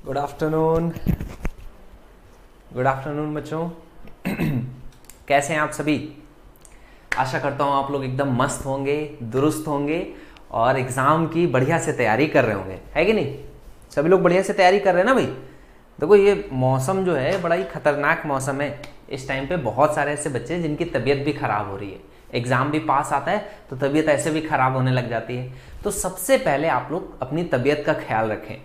Good afternoon. Good afternoon बच्चों। कैसे हैं आप सभी? आशा करता हूँ आप लोग एकदम मस्त होंगे, दुरुस्त होंगे और एग्ज़ाम की बढ़िया से तैयारी कर रहे होंगे, है कि नहीं? सभी लोग बढ़िया से तैयारी कर रहे हैं ना भाई? देखो ये मौसम जो है बड़ा ही खतरनाक मौसम है। इस टाइम पे बहुत सारे ऐसे बच्चे हैं जिनकी तबीयत भी ख़राब हो रही है। एग्ज़ाम भी पास आता है तो तबीयत ऐसे भी ख़राब होने लग जाती है। तो सबसे पहले आप लोग अपनी तबीयत का ख्याल रखें,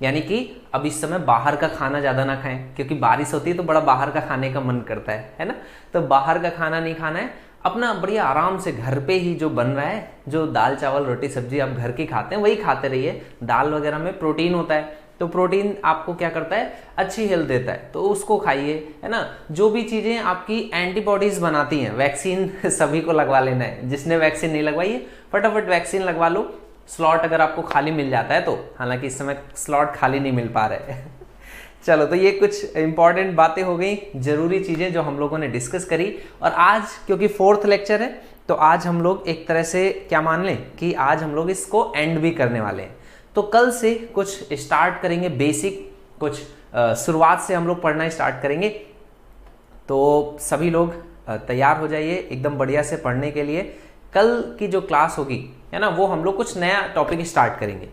यानी कि अब इस समय बाहर का खाना ज़्यादा ना खाएं, क्योंकि बारिश होती है तो बड़ा बाहर का खाने का मन करता है ना? तो बाहर का खाना नहीं खाना है। अपना बढ़िया आराम से घर पे ही जो बन रहा है, जो दाल चावल रोटी सब्जी आप घर की खाते हैं वही खाते रहिए। दाल वगैरह में प्रोटीन होता है, तो प्रोटीन आपको क्या करता है, अच्छी हेल्थ देता है, तो उसको खाइए, है ना? जो भी चीज़ें आपकी एंटीबॉडीज़ बनाती हैं, वैक्सीन सभी को लगवा लेना है। जिसने वैक्सीन नहीं लगवाई है फटाफट वैक्सीन लगवा लो। स्लॉट अगर आपको खाली मिल जाता है तो, हालांकि इस समय स्लॉट खाली नहीं मिल पा रहे। चलो, तो ये कुछ इंपॉर्टेंट बातें हो गई, जरूरी चीज़ें जो हम लोगों ने डिस्कस करी। और आज क्योंकि 4th लेक्चर है तो आज हम लोग एक तरह से क्या मान लें कि आज हम लोग इसको एंड भी करने वाले हैं। तो कल से कुछ स्टार्ट करेंगे, बेसिक कुछ शुरुआत से हम लोग पढ़ना स्टार्ट करेंगे। तो सभी लोग तैयार हो जाइए एकदम बढ़िया से पढ़ने के लिए। कल की जो क्लास होगी, है ना, वो हम लोग कुछ नया टॉपिक स्टार्ट करेंगे।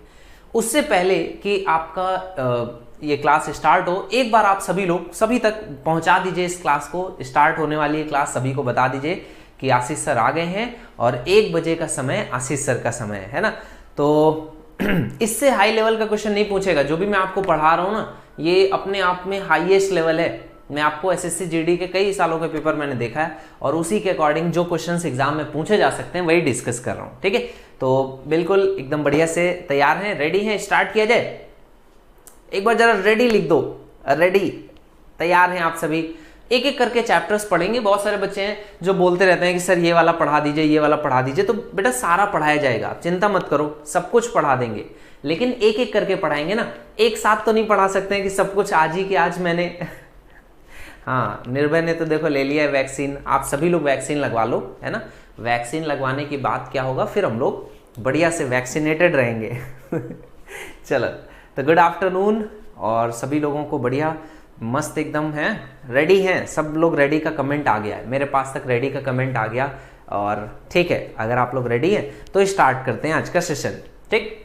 उससे पहले कि आपका ये क्लास स्टार्ट हो, एक बार आप सभी लोग सभी तक पहुंचा दीजिए इस क्लास को। स्टार्ट होने वाली है क्लास, सभी को बता दीजिए कि आशीष सर आ गए हैं और 1 बजे का समय आशीष सर का समय है ना। तो इससे हाई लेवल का क्वेश्चन नहीं पूछेगा। जो भी मैं आपको पढ़ा रहा हूँ ना, ये अपने आप में हाईएस्ट लेवल है। मैं आपको एसएससी जीडी के कई सालों के पेपर मैंने देखा है और उसी के अकॉर्डिंग जो क्वेश्चंस एग्जाम में पूछे जा सकते हैं वही डिस्कस कर रहा हूँ, ठीक है? तो बिल्कुल एकदम बढ़िया से तैयार हैं, रेडी हैं, स्टार्ट किया जाए। एक बार जरा रेडी लिख दो, रेडी, तैयार हैं आप सभी। एक एक करके चैप्टर्स पढ़ेंगे। बहुत सारे बच्चे हैं जो बोलते रहते हैं कि सर ये वाला पढ़ा दीजिए, ये वाला पढ़ा दीजिए। तो बेटा सारा पढ़ाया जाएगा, आप चिंता मत करो, सब कुछ पढ़ा देंगे, लेकिन एक एक करके पढ़ाएंगे ना। एक साथ तो नहीं पढ़ा सकते हैं कि सब कुछ आज ही कि आज मैंने हाँ, निर्भय ने तो देखो ले लिया है वैक्सीन। आप सभी लोग वैक्सीन लगवा लो, है ना? वैक्सीन लगवाने की बात क्या होगा, फिर हम लोग बढ़िया से वैक्सीनेटेड रहेंगे। चलो, तो गुड आफ्टरनून और सभी लोगों को बढ़िया मस्त एकदम है, रेडी हैं सब लोग? रेडी का कमेंट आ गया है मेरे पास तक, रेडी का कमेंट आ गया। और ठीक है, अगर आप लोग रेडी हैं तो स्टार्ट करते हैं आज का सेशन। ठीक,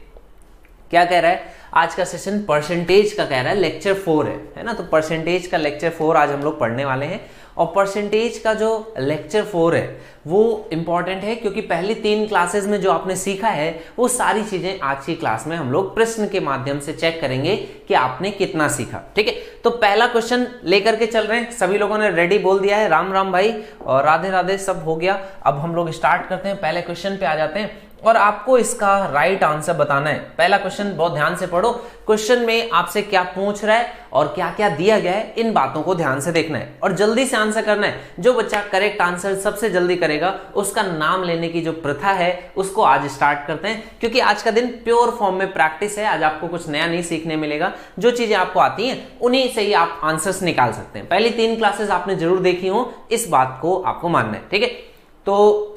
क्या कह रहा है आज का सेशन? परसेंटेज का कह रहा है, लेक्चर 4 है ना? तो परसेंटेज का लेक्चर 4 आज हम लोग पढ़ने वाले हैं। और परसेंटेज का जो लेक्चर 4 है वो इंपॉर्टेंट है, क्योंकि पहली 3 क्लासेस में जो आपने सीखा है वो सारी चीजें आज की क्लास में हम लोग प्रश्न के माध्यम से चेक करेंगे कि आपने कितना सीखा, ठीक है? तो पहला क्वेश्चन लेकर के चल रहे हैं। सभी लोगों ने रेडी बोल दिया है, राम राम भाई और राधे राधे सब हो गया। अब हम लोग स्टार्ट करते हैं, पहले क्वेश्चन पे आ जाते हैं और आपको इसका राइट आंसर बताना है। पहला क्वेश्चन बहुत ध्यान से पढ़ो। क्वेश्चन में आपसे क्या पूछ रहा है और क्या क्या दिया गया है, इन बातों को ध्यान से देखना है और जल्दी से आंसर करना है। जो बच्चा करेक्ट आंसर सबसे जल्दी करेगा उसका नाम लेने की जो प्रथा है उसको आज स्टार्ट करते हैं, क्योंकि आज का दिन प्योर फॉर्म में प्रैक्टिस है। आज आपको कुछ नया नहीं सीखने मिलेगा, जो चीजें आपको आती हैं उन्हीं से ही आप आंसर्स निकाल सकते हैं। पहली 3 क्लासेस आपने जरूर देखी हो, इस बात को आपको मानना है, ठीक है? तो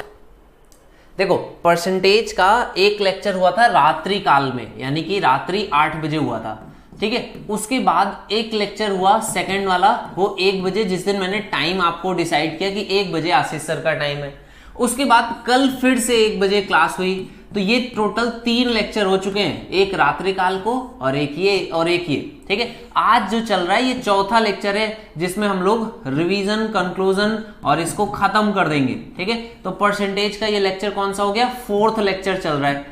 देखो, परसेंटेज का एक लेक्चर हुआ था रात्रि काल में, यानी कि रात्रि 8 बजे हुआ था, ठीक है? उसके बाद एक लेक्चर हुआ सेकंड वाला, वो 1 बजे, जिस दिन मैंने टाइम आपको डिसाइड किया कि 1 बजे आशीष सर का टाइम है। उसके बाद कल फिर से 1 बजे क्लास हुई। तो ये टोटल 3 लेक्चर हो चुके हैं, एक रात्रि काल को और एक ये और एक ये, ठीक है? आज जो चल रहा है ये 4था लेक्चर है, जिसमें हम लोग रिवीजन, कंक्लूजन और इसको खत्म कर देंगे, ठीक है? तो परसेंटेज का ये लेक्चर कौन सा हो गया? 4th लेक्चर चल रहा है।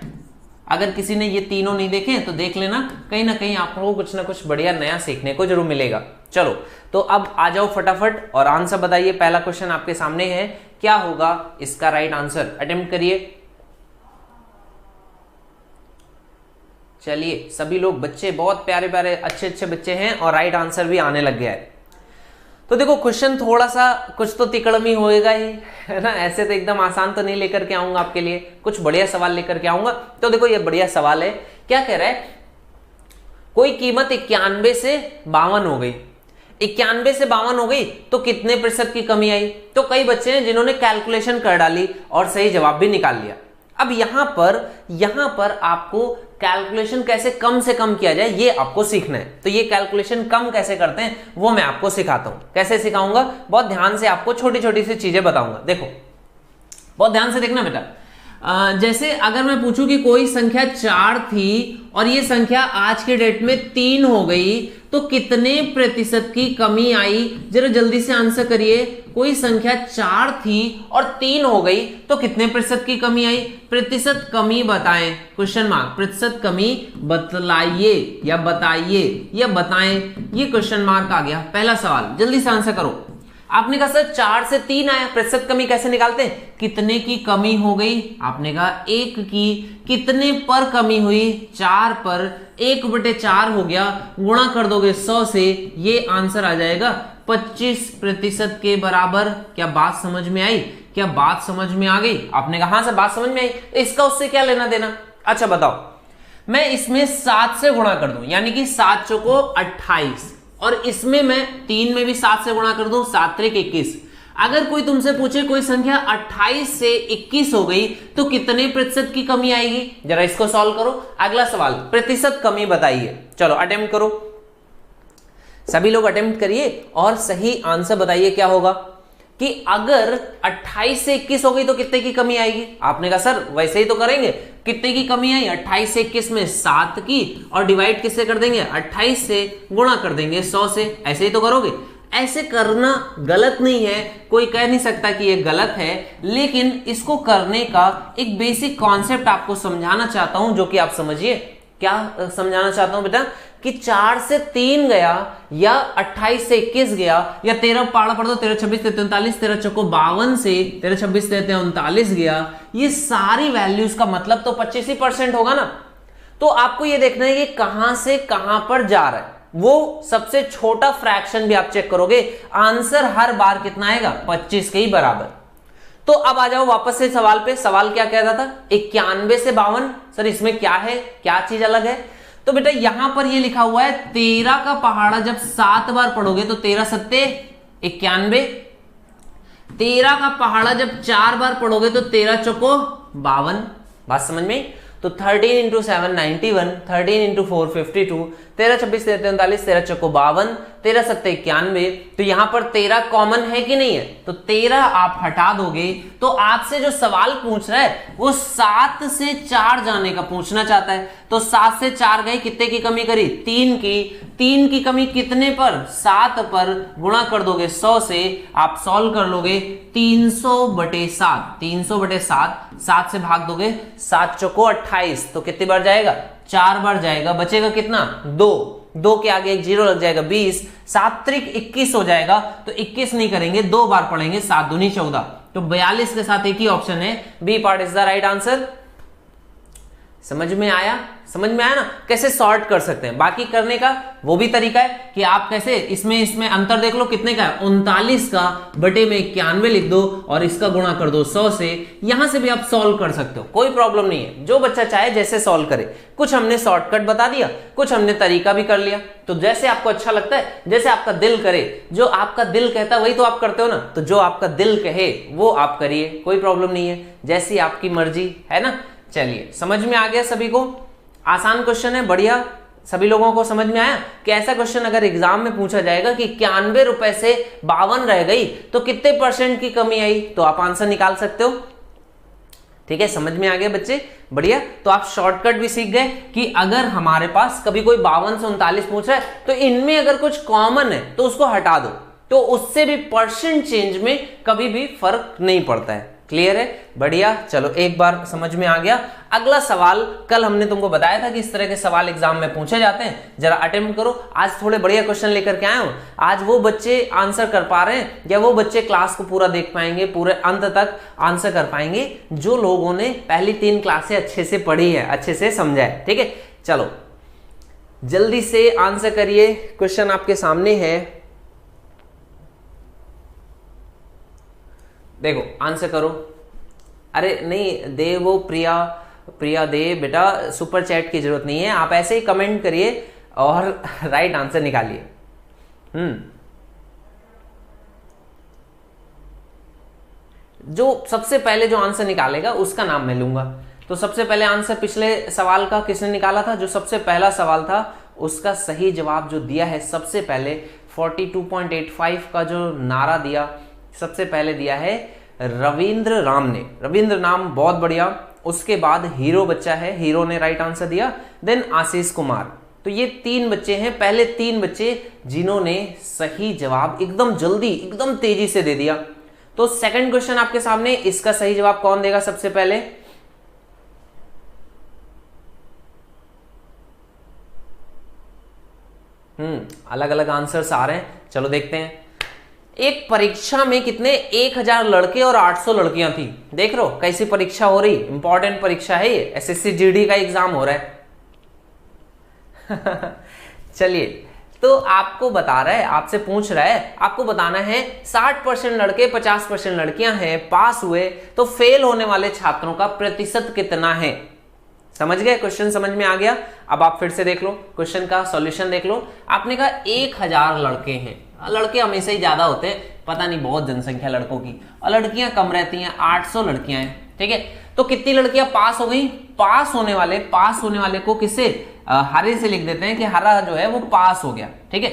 अगर किसी ने ये तीनों नहीं देखे तो देख लेना, कहीं ना कहीं आप लोगों को कुछ ना कुछ बढ़िया नया सीखने को जरूर मिलेगा। चलो, तो अब आ जाओ फटाफट और आंसर बताइए। पहला क्वेश्चन आपके सामने है, क्या होगा इसका राइट आंसर? अटेम्प्ट करिए। चलिए, सभी लोग बच्चे बहुत प्यारे प्यारे अच्छे अच्छे बच्चे हैं और राइट आंसर भी आने लग गया है। तो देखो, क्वेश्चन थोड़ा सा कुछ तो तिकड़मी होएगा ही, है ना? ऐसे तो एकदम आसान तो नहीं लेकर के आऊंगा आपके लिए, कुछ बढ़िया सवाल लेकर के आऊंगा। तो देखो, ये बढ़िया सवाल है। क्या कह रहा है? कोई कीमत 91 से 52 हो गई। 91 से 52 हो गई तो कितने प्रतिशत की कमी आई? तो कई बच्चे हैं जिन्होंने कैलकुलेशन कर डाली और सही जवाब भी निकाल लिया। अब यहां पर आपको कैलकुलेशन कैसे कम से कम किया जाए ये आपको सीखना है। तो ये कैलकुलेशन कम कैसे करते हैं वो मैं आपको सिखाता हूं। कैसे सिखाऊंगा, बहुत ध्यान से आपको छोटी छोटी सी चीजें बताऊंगा। देखो बहुत ध्यान से देखना बेटा। जैसे अगर मैं पूछूं कि कोई संख्या 4 थी और ये संख्या आज के डेट में 3 हो गई तो कितने प्रतिशत की कमी आई, जरा जल्दी से आंसर करिए। कोई संख्या 4 थी और 3 हो गई तो कितने प्रतिशत की कमी आई, प्रतिशत कमी बताएं, क्वेश्चन मार्क, प्रतिशत कमी बतलाइए या बताइए या बताएं, ये क्वेश्चन मार्क आ गया। पहला सवाल जल्दी से आंसर करो। आपने कहा सर 4 से 3 आया, प्रतिशत कमी कैसे निकालते हैं, कितने की कमी हो गई, आपने कहा 1 की, कितने पर कमी हुई, 4 पर, 1/4 हो गया, गुणा कर दोगे 100 से, ये आंसर आ जाएगा 25% के बराबर। क्या बात समझ में आई, क्या बात समझ में आ गई? आपने कहा हाँ सर बात समझ में आई, इसका उससे क्या लेना देना। अच्छा बताओ, मैं इसमें 7 से गुणा कर दूं, यानी कि 7 चौको 28, और इसमें मैं 3 में भी 7 से गुणा कर दूं, 7 त्रिक 21। अगर कोई तुमसे पूछे कोई संख्या 28 से 21 हो गई तो कितने प्रतिशत की कमी आएगी, जरा इसको सॉल्व करो। अगला सवाल, प्रतिशत कमी बताइए। चलो अटेम्प्ट करो, सभी लोग अटेम्प्ट करिए और सही आंसर बताइए क्या होगा कि अगर 28 से 21 हो गई तो कितने की कमी आएगी। आपने कहा सर वैसे ही तो करेंगे, कितने की कमी आई, 28 से 21 में 7 की, और डिवाइड किससे कर देंगे, 28 से गुणा कर देंगे 100 से, ऐसे ही तो करोगे। ऐसे करना गलत नहीं है, कोई कह नहीं सकता कि ये गलत है, लेकिन इसको करने का एक बेसिक कॉन्सेप्ट आपको समझाना चाहता हूं जो कि आप समझिए। क्या समझाना चाहता हूं बेटा कि 4 से 3 गया या 28 से 21 गया या 13 पाड़ा पड़ दो, 13 26 33 39, 13 चौको 52 से 13 26 33 39 गया, ये सारी वैल्यूज का मतलब तो 25% होगा ना। तो आपको ये देखना है कि कहां से कहां पर जा रहा है, वो सबसे छोटा फ्रैक्शन भी आप चेक करोगे, आंसर हर बार कितना आएगा, 25 के ही बराबर। तो अब आ जाओ वापस से सवाल पे। सवाल क्या कह रहा था, 91 से 52, सर इसमें क्या है, क्या चीज अलग है। तो बेटा यहां पर ये लिखा हुआ है 13 का पहाड़ा जब 7 बार पढ़ोगे तो 13 सत्ते 91, 13 का पहाड़ा जब 4 बार पढ़ोगे तो 13 चौको 52। बात समझ में? तो 13 इंटू 7 91, 13 इंटू 4 52, 13 26 33 39, 13 चौको 52, 13 सत्ते 91। तो यहां पर 13 कॉमन है कि नहीं है, तो 13 आप हटा दोगे तो आपसे जो सवाल पूछ रहा है वो 7 से 4 जाने का पूछना चाहता है। तो 7 से 4 गए, कितने की कमी करी, 3 की, 3 की कमी कितने पर, 7 पर, गुणा कर दोगे 100 से, आप सॉल्व कर लोगे 300/7, 300/7, 7 से भाग दोगे, 7 चौको 28, तो कितनी बार जाएगा, 4 बार जाएगा, बचेगा कितना, 2 के आगे एक 0 लग जाएगा, 20, 7 त्रिक 21 हो जाएगा। तो 21 नहीं करेंगे, 2 बार पढ़ेंगे, 7 दूनी 14, तो 42 के साथ एक ही ऑप्शन है, B part is the right answer. समझ में आया, समझ में आया ना कैसे सॉर्ट कर सकते हैं। बाकी करने का वो भी तरीका है कि आप कैसे इसमें अंतर देख लो, कितने का है, 39 का बटे में 91 लिख दो और इसका गुणा कर दो 100 से, यहां से भी आप सॉल्व कर सकते हो, कोई प्रॉब्लम नहीं है। जो बच्चा चाहे जैसे सॉल्व करे, कुछ हमने शॉर्टकट बता दिया, कुछ हमने तरीका भी कर लिया, तो जैसे आपको अच्छा लगता है, जैसे आपका दिल करे, जो आपका दिल कहता है वही तो आप करते हो ना, तो जो आपका दिल कहे वो आप करिए, कोई प्रॉब्लम नहीं है, जैसी आपकी मर्जी है ना। चलिए समझ में आ गया सभी को, आसान क्वेश्चन है, बढ़िया, सभी लोगों को समझ में आया कि ऐसा क्वेश्चन अगर एग्जाम में पूछा जाएगा कि 91 रुपए से 52 रह गई तो कितने % की कमी आई, तो आप आंसर निकाल सकते हो। ठीक है, समझ में आ गया बच्चे, बढ़िया। तो आप शॉर्टकट भी सीख गए कि अगर हमारे पास कभी कोई 52 से 39 पूछ रहा है तो इनमें अगर कुछ कॉमन है तो उसको हटा दो, तो उससे भी % चेंज में कभी भी फर्क नहीं पड़ता है। क्लियर है, बढ़िया। चलो एक बार समझ में आ गया। अगला सवाल, कल हमने तुमको बताया था कि इस तरह के सवाल एग्जाम में पूछे जाते हैं, जरा अटेम्प्ट करो। आज थोड़े बढ़िया क्वेश्चन लेकर के आया हूं, आज वो बच्चे आंसर कर पा रहे हैं या वो बच्चे क्लास को पूरा देख पाएंगे, पूरे अंत तक आंसर कर पाएंगे जो लोगों ने पहली 3 क्लासें अच्छे से पढ़ी है, अच्छे से समझा है। ठीक है, चलो जल्दी से आंसर करिए, क्वेश्चन आपके सामने है, देखो आंसर करो। अरे नहीं दे वो प्रिया दे बेटा, सुपर चैट की जरूरत नहीं है, आप ऐसे ही कमेंट करिए और राइट आंसर निकालिए। जो सबसे पहले जो आंसर निकालेगा उसका नाम मैं लूंगा। तो सबसे पहले आंसर पिछले सवाल का किसने निकाला था? जो सबसे पहला सवाल था उसका सही जवाब जो दिया है सबसे पहले 42.85 का जो नारा दिया सबसे पहले दिया है रविंद्र राम ने। रविंद्र नाम बहुत बढ़िया। उसके बाद हीरो बच्चा है, हीरो ने राइट आंसर दिया। देन आशीष कुमार। तो ये 3 बच्चे हैं, पहले 3 बच्चे जिन्होंने सही जवाब एकदम जल्दी एकदम तेजी से दे दिया। तो सेकंड क्वेश्चन आपके सामने, इसका सही जवाब कौन देगा सबसे पहले? अलग अलग आंसर्स आ रहे हैं, चलो देखते हैं। एक परीक्षा में कितने 1000 लड़के और 800 लड़कियां थी। देख रहे हो कैसी परीक्षा हो रही, इंपॉर्टेंट परीक्षा है ये, एसएससी जीडी का एग्जाम हो रहा है। चलिए, तो आपको बता रहा है, आपसे पूछ रहा है, आपको बताना है 60% लड़के 50% लड़कियां हैं पास हुए, तो फेल होने वाले छात्रों का प्रतिशत कितना है। समझ गए? क्वेश्चन समझ में आ गया? अब आप फिर से देख लो, क्वेश्चन का सॉल्यूशन देख लो। आपने कहा 1000 लड़के हैं, लड़के हमेशा ही ज्यादा होते हैं, पता नहीं बहुत जनसंख्या लड़कों की, और लड़कियां कम रहती हैं, 800 लड़कियां हैं, ठीक है। तो कितनी लड़कियां पास हो गई? पास होने वाले को किससे हरे से लिख देते हैं कि हरा जो है वो पास हो गया, ठीक है।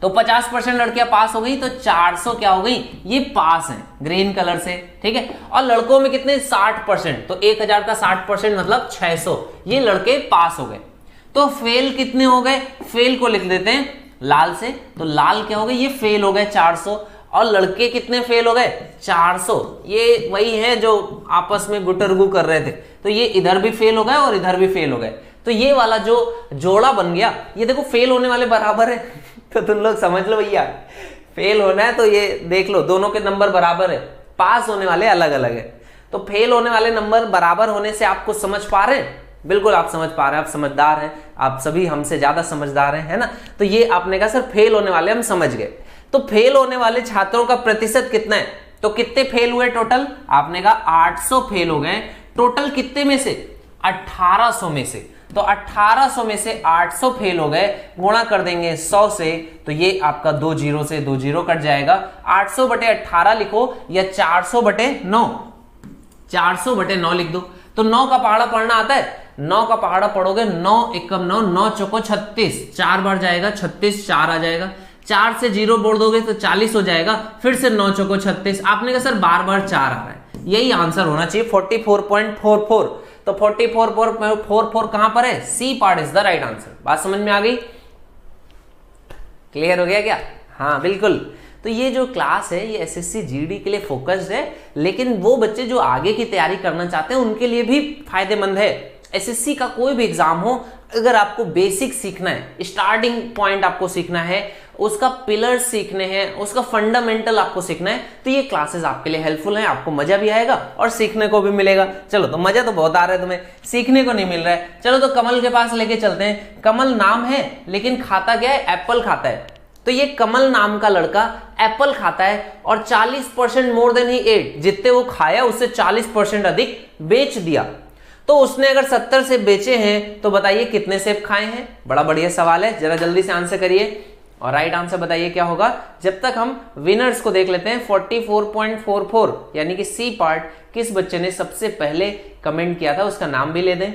तो 50% लड़कियां पास हो गई, तो 400 क्या हो गई? ये पास हैं ग्रीन कलर से, ठीक है। और लड़कों में कितने? 60%, तो 1000 का 60% मतलब 600, ये लड़के पास हो गए। तो फेल कितने हो गए? फेल को लिख देते हैं लाल से, तो लाल क्या हो गए? ये फेल हो गए 400। और लड़के कितने फेल हो गए? 400। ये वही है जो आपस में गुटरगु कर रहे थे, तो ये इधर भी फेल हो गए और इधर भी फेल हो गए। तो ये वाला जो जोड़ा बन गया, ये देखो फेल होने वाले बराबर है। तो तुम लोग समझ लो भैया, फेल होना है तो ये देख लो दोनों के नंबर बराबर है, पास होने वाले अलग अलग है। तो फेल होने वाले नंबर बराबर होने से आपको समझ पा रहे हैं? बिल्कुल आप समझ पा रहे हैं, आप समझदार हैं, आप सभी हमसे ज्यादा समझदार हैं, है ना। तो ये आपने कहा सर फेल होने वाले हम समझ गए। तो फेल होने वाले छात्रों का प्रतिशत कितना है? तो कितने फेल हुए टोटल? आपने कहा 800 फेल हो गए। टोटल कितने में से? 1800 में से। तो 1800 में से 800 फेल हो गए, गुणा कर देंगे 100 से, तो ये आपका 2 जीरो से 2 जीरो कट जाएगा। 800/18 लिखो या 400/9, 400/9 लिख दो। तो 9 का पहाड़ा पढ़ना आता है? 9 का पहाड़ा पढ़ोगे, 9 एकम 9, 9 चौको 36, 4 बार जाएगा 36, 4 आ जाएगा। 4 से 0 बोल दोगे तो 40 हो जाएगा, फिर से 9 चौको 36। आपने कहा सर बार बार 4 आ रहा है, यही आंसर होना चाहिए 44.44। तो 44.44 कहां पर है? C part is the right answer. बात समझ में आ गई? क्लियर हो गया क्या? हाँ बिल्कुल। तो ये जो क्लास है ये एसएससी जीडी के लिए फोकस्ड है, लेकिन वो बच्चे जो आगे की तैयारी करना चाहते हैं उनके लिए भी फायदेमंद है। एसएससी का कोई भी एग्जाम हो, अगर आपको बेसिक सीखना है, स्टार्टिंग पॉइंट आपको सीखना है, उसका पिलर सीखने हैं, उसका फंडामेंटल आपको सीखना है, तो ये क्लासेस आपके लिए हेल्पफुल हैं। आपको मजा भी आएगा और सीखने को भी मिलेगा। चलो, तो मजा तो बहुत आ रहा है तुम्हें, सीखने को नहीं मिल रहा है। चलो तो कमल के पास लेके चलते हैं। कमल नाम है लेकिन खाता क्या है? एप्पल खाता है। तो ये कमल नाम का लड़का एप्पल खाता है और 40% मोर देन ही एट, जितने वो खाया उससे 40% अधिक बेच दिया। तो उसने अगर 70 सेब बेचे हैं तो बताइए कितने सेब खाए हैं? बड़ा बढ़िया सवाल है, जरा जल्दी से आंसर करिए और राइट आंसर बताइए क्या होगा। जब तक हम विनर्स को देख लेते हैं। 44.44 यानी कि सी पार्ट, किस बच्चे ने सबसे पहले कमेंट किया था उसका नाम भी ले दें।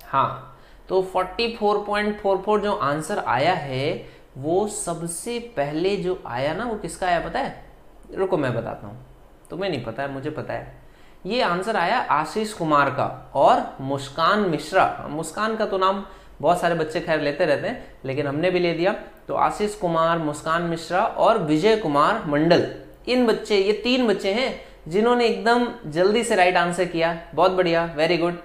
हाँ, तो 44.44 जो आंसर आया है वो सबसे पहले जो आया ना, वो किसका आया पता है? रुको मैं बताता हूं, तुम्हें नहीं पता है, मुझे पता है। ये आंसर आया आशीष कुमार का और मुस्कान मिश्रा। मुस्कान का तो नाम बहुत सारे बच्चे खैर लेते रहते हैं, लेकिन हमने भी ले दिया। तो आशीष कुमार, मुस्कान मिश्रा और विजय कुमार मंडल, इन बच्चे, ये 3 बच्चे हैं जिन्होंने एकदम जल्दी से राइट आंसर किया। बहुत बढ़िया, वेरी गुड।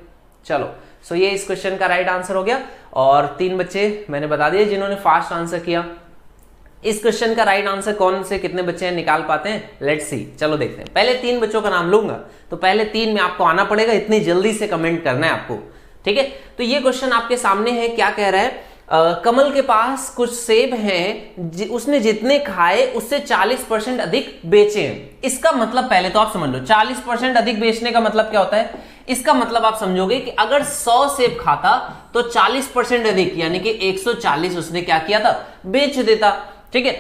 चलो, सो ये इस क्वेश्चन का राइट आंसर हो गया। और 3 बच्चे मैंने बता दिए जिन्होंने फास्ट आंसर किया। इस क्वेश्चन का राइट आंसर कौन से कितने बच्चे निकाल पाते हैं? लेट्स सी, चलो देखते हैं। पहले 3 बच्चों का नाम लूंगा, तो पहले 3 में आपको आना पड़ेगा, इतनी जल्दी से कमेंट करना है आपको, ठीक है। तो ये क्वेश्चन आपके सामने है, क्या कह रहा है? कमल के पास कुछ सेब हैं, उसने जितने खाए उससे 40% अधिक बेचे हैं। इसका मतलब पहले तो आप समझ लो, 40% अधिक बेचने का मतलब क्या होता है? इसका मतलब आप समझोगे कि अगर 100 सेब खाता तो 40% अधिक यानी कि 140 उसने क्या किया था? बेच देता, ठीक है।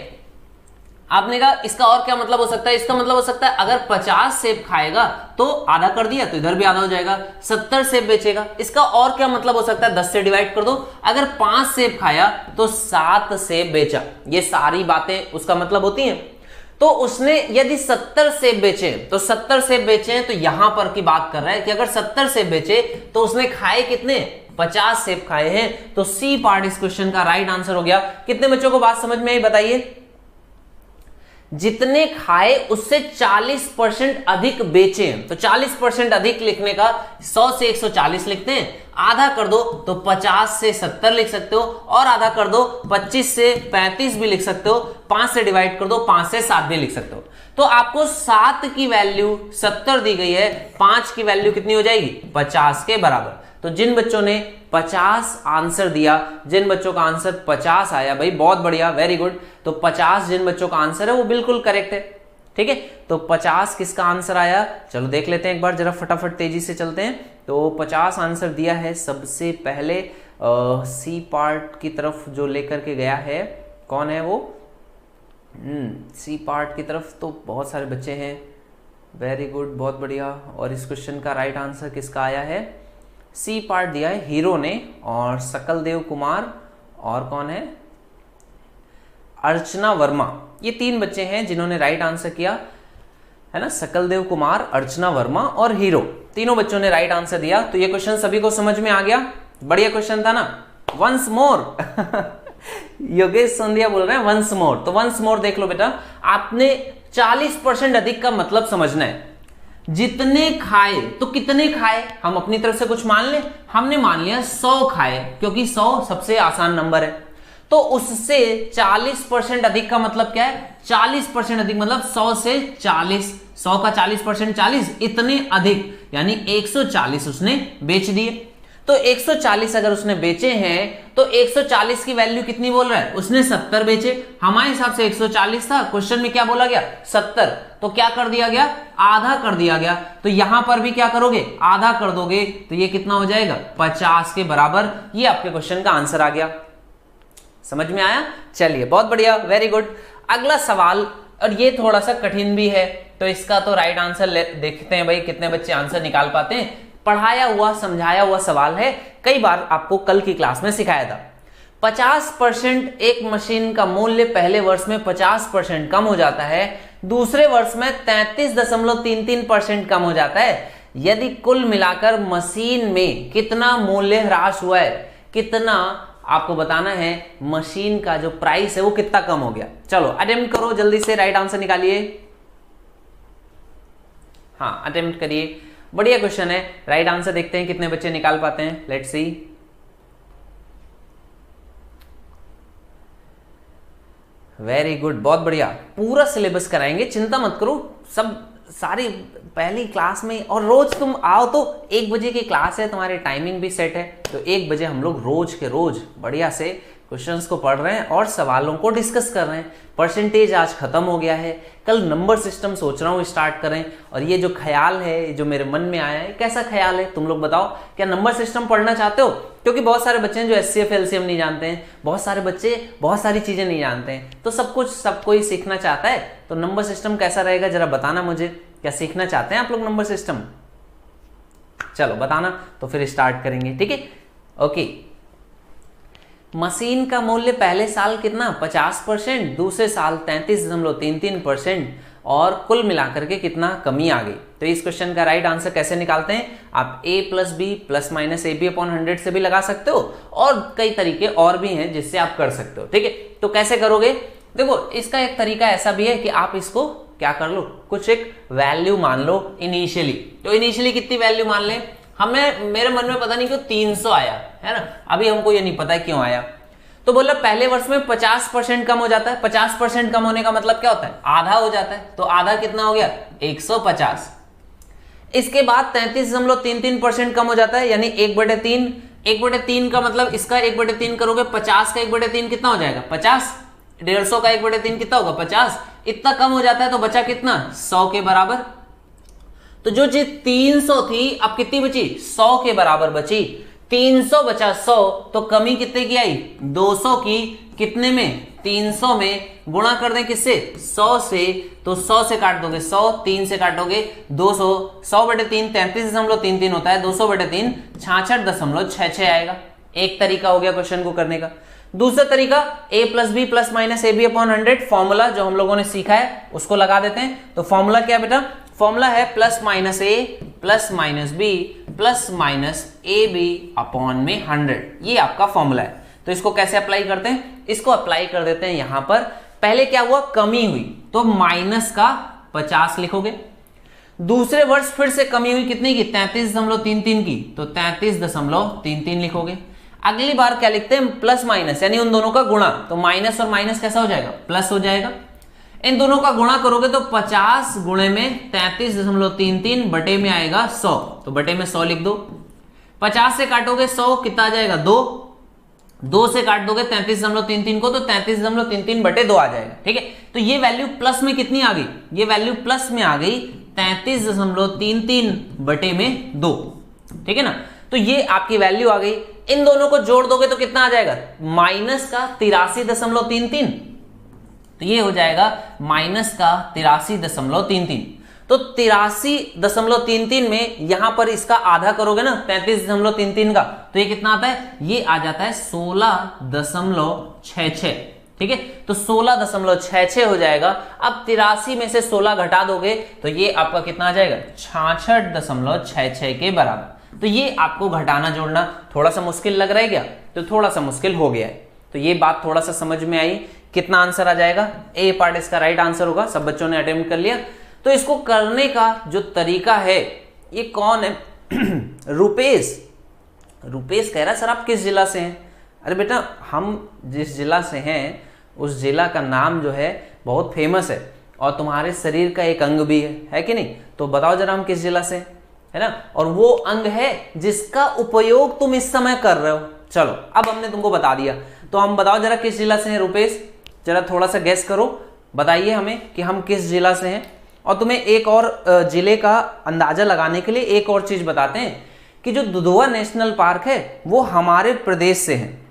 आपने कहा इसका और क्या मतलब हो सकता है, इसका मतलब हो सकता है अगर 50 सेब खाएगा तो आधा कर दिया तो इधर भी आधा हो जाएगा, 70 सेब बेचेगा। इसका और क्या मतलब हो सकता है, 10 से डिवाइड कर दो, अगर 5 सेब खाया तो 7 सेब बेचा। ये सारी बातें उसका मतलब होती हैं। तो उसने यदि 70 सेब बेचे तो 70 सेब बेचे तो यहां पर की बात कर रहा है कि अगर 70 सेब बेचे तो उसने खाए कितने, 50 सेब खाए हैं। तो सी पार्ट इस क्वेश्चन का राइट आंसर हो गया। कितने बच्चों को बात समझ में आई बताइए? जितने खाए उससे 40% अधिक बेचे, तो 40% अधिक लिखने का 100 से 140 लिखते हैं, आधा कर दो तो 50 से 70 लिख सकते हो, और आधा कर दो 25 से 35 भी लिख सकते हो, 5 से डिवाइड कर दो 5 से 7 भी लिख सकते हो। तो आपको 7 की वैल्यू 70 दी गई है, 5 की वैल्यू कितनी हो जाएगी, 50 के बराबर। तो जिन बच्चों ने 50 आंसर दिया, जिन बच्चों का आंसर 50 आया, भाई बहुत बढ़िया, वेरी गुड। तो 50 जिन बच्चों का आंसर है वो बिल्कुल करेक्ट है, ठीक है। तो 50 किसका आंसर आया, चलो देख लेते हैं एक बार, जरा फटाफट तेजी से चलते हैं। तो 50 आंसर दिया है सबसे पहले सी पार्ट की तरफ जो लेकर के गया है, कौन है वो? सी पार्ट की तरफ तो बहुत सारे बच्चे हैं, वेरी गुड, बहुत बढ़िया। और इस क्वेश्चन का राइट आंसर किसका आया है, सी पार्ट दिया है हीरो ने, और सकलदेव कुमार, और कौन है, अर्चना वर्मा। ये 3 बच्चे हैं जिन्होंने राइट आंसर किया है ना, सकलदेव कुमार, अर्चना वर्मा और हीरो, तीनों बच्चों ने राइट आंसर दिया। तो ये क्वेश्चन सभी को समझ में आ गया, बढ़िया क्वेश्चन था ना। वंस मोर योगेश सोंदिया बोल रहे हैं वंस मोर, तो वंस मोर देख लो बेटा, आपने 40% अधिक का मतलब समझना है। जितने खाए तो कितने खाए, हम अपनी तरफ से कुछ मान ले, हमने मान लिया 100 खाए, क्योंकि 100 सबसे आसान नंबर है। तो उससे 40% अधिक का मतलब क्या है, 40% अधिक मतलब 100 से 40, 100 का 40% 40, इतने अधिक यानी 140 उसने बेच दिए। तो 140 अगर उसने बेचे हैं तो 140 की वैल्यू कितनी बोल रहा है, उसने 70 बेचे। हमारे हिसाब से 140 था, क्वेश्चन में क्या बोला गया 70, तो क्या कर दिया गया, आधा कर दिया गया। तो यहां पर भी क्या करोगे, आधा कर दोगे, तो ये कितना हो जाएगा 50 के बराबर। ये आपके क्वेश्चन का आंसर आ गया, समझ में आया? चलिए बहुत बढ़िया, वेरी गुड। अगला सवाल, और ये थोड़ा सा कठिन भी है, तो इसका तो राइट आंसर देखते हैं भाई कितने बच्चे आंसर निकाल पाते हैं। पढ़ाया हुआ समझाया हुआ सवाल है, कई बार आपको कल की क्लास में सिखाया था। 50% एक मशीन का मूल्य पहले वर्ष में 50% कम हो जाता है, दूसरे वर्ष में 33.33% कम हो जाता है। यदि कुल मिलाकर मशीन में कितना मूल्य ह्रास हुआ है, कितना आपको बताना है, मशीन का जो प्राइस है वो कितना कम हो गया। चलो अटेम्प्ट करो, जल्दी से राइट आंसर निकालिए। हाँ अटेम्प्ट करिए, बढ़िया क्वेश्चन है। राइट आंसर देखते हैं कितने बच्चे निकाल पाते हैं, लेट्स सी। वेरी गुड, बहुत बढ़िया, पूरा सिलेबस कराएंगे, चिंता मत करो, सब सारी पहली क्लास में। और रोज तुम आओ तो 1 बजे की क्लास है, तुम्हारी टाइमिंग भी सेट है, तो 1 बजे हम लोग रोज के रोज बढ़िया से क्वेश्चंस को पढ़ रहे हैं और सवालों को डिस्कस कर रहे हैं। परसेंटेज आज खत्म हो गया है, कल नंबर सिस्टम सोच रहा हूँ स्टार्ट करें। और ये जो ख्याल है, जो मेरे मन में आया है, कैसा ख्याल है तुम लोग बताओ, क्या नंबर सिस्टम पढ़ना चाहते हो? क्योंकि बहुत सारे बच्चे हैं जो HCF LCM नहीं जानते हैं, बहुत सारे बच्चे बहुत सारी चीजें नहीं जानते हैं, तो सब कुछ सब कोई सीखना चाहता है। तो नंबर सिस्टम कैसा रहेगा जरा बताना मुझे, क्या सीखना चाहते हैं आप लोग नंबर सिस्टम? चलो बताना, तो फिर स्टार्ट करेंगे, ठीक है? ओके, मशीन का मूल्य पहले साल कितना 50%, दूसरे साल 33.33%, और कुल मिलाकर के कितना कमी आ गई। तो इस क्वेश्चन का राइट आंसर कैसे निकालते हैं, आप a + b ± ab/100 से भी लगा सकते हो, और कई तरीके और भी हैं जिससे आप कर सकते हो, ठीक है? तो कैसे करोगे, देखो इसका एक तरीका ऐसा भी है कि आप इसको क्या कर लो, कुछ एक वैल्यू मान लो इनिशियली। तो इनिशियली कितनी वैल्यू मान लें, हमें मेरे मन में पता नहीं क्यों 300 आया है ना, अभी हमको ये नहीं पता है क्यों आया। तो बोला पहले वर्ष में 50% कम हो जाता है, 50% कम होने का मतलब क्या होता है, आधा हो जाता है। तो आधा कितना हो गया 150। इसके बाद 33.33% कम हो जाता है, यानी 1/3। 1/3 का मतलब इसका 1/3 करोगे, 50 का 1/3 कितना हो जाएगा 50, 150 का 1/3 कितना होगा 50, इतना कम हो जाता है। तो बचा कितना 100 के बराबर। तो जो चीज 300 थी अब कितनी बची 100 के बराबर बची। 300 बचा 100, तो कमी कितने की आई 200 की, कितने में 300 में, गुणा कर दें किससे 100 से, तो 100 से काट दोगे 100, 3 से काटोगे 200, 100 बटे 3 33.33 होता है, 200 बटे 3 66.66 आएगा। एक तरीका हो गया क्वेश्चन को करने का। दूसरा तरीका a plus b plus minus a b upon 100, formula जो हम लोगों ने सीखा है उसको लगा देते हैं। तो फॉर्मूला क्या बेटा, फॉर्मूला है plus minus a plus minus b plus minus a b upon में 100, ये आपका फॉर्मूला है। तो इसको कैसे अप्लाई करते हैं, इसको अप्लाई कर देते हैं यहां पर। पहले क्या हुआ, कमी हुई, तो माइनस का 50 लिखोगे। दूसरे वर्ष फिर से कमी हुई, कितनी की 33.33 की, तो 33.33 लिखोगे। अगली बार क्या लिखते हैं, प्लस माइनस, यानी उन दोनों का गुणा, तो माइनस और माइनस कैसा हो जाएगा, प्लस हो जाएगा। इन दोनों का गुणा करोगे तो 50 गुणे में 33.33 बटे में आएगा 100, तो बटे में 100 लिख दो। 50 से काटोगे 100 कितना आ जाएगा 2, 2 से काट दोगे 33.33 को, तो 33.33 बटे 2 आ जाएगा। ठीक है, तो ये वैल्यू प्लस में कितनी आ गई, ये वैल्यू प्लस में आ गई 33.33 बटे में 2। ठीक है ना, तो ये आपकी वैल्यू आ गई। इन दोनों को जोड़ दोगे तो कितना आ जाएगा, माइनस का 83.33, तो ये हो जाएगा माइनस का 83.33। तो 83.33 में यहां पर इसका आधा करोगे ना 33.33 का, तो ये कितना आता है, ये आ जाता है 16.66। ठीक है, तो 16.66 हो जाएगा। अब 83 में से 16 घटा दोगे तो ये आपका कितना आ जाएगा 66.66 के बराबर। तो ये आपको घटाना जोड़ना थोड़ा सा मुश्किल लग रहा है क्या, तो थोड़ा सा मुश्किल हो गया है। तो ये बात थोड़ा सा समझ में आई। कितना आंसर आ जाएगा, ए पार्ट इसका राइट आंसर होगा। सब बच्चों ने अटेम्प्ट कर लिया। तो इसको करने का जो तरीका है, ये कौन है रुपेश। रुपेश कह रहा है सर आप किस जिला से हैं। अरे बेटा हम जिस जिला से हैं उस जिला का नाम जो है बहुत फेमस है और तुम्हारे शरीर का एक अंग भी है कि नहीं। तो बताओ जरा हम किस जिला से हैं, है ना, और वो अंग है जिसका उपयोग तुम इस समय कर रहे हो। चलो अब हमने तुमको बता दिया, तो हम बताओ जरा किस जिला से हैं रुपेश, जरा थोड़ा सा गेस करो, बताइए हमें कि हम किस जिला से हैं। और तुम्हें एक और जिले का अंदाजा लगाने के लिए एक और चीज बताते हैं कि जो दुधवा नेशनल पार्क है वो हमारे प्रदेश से है।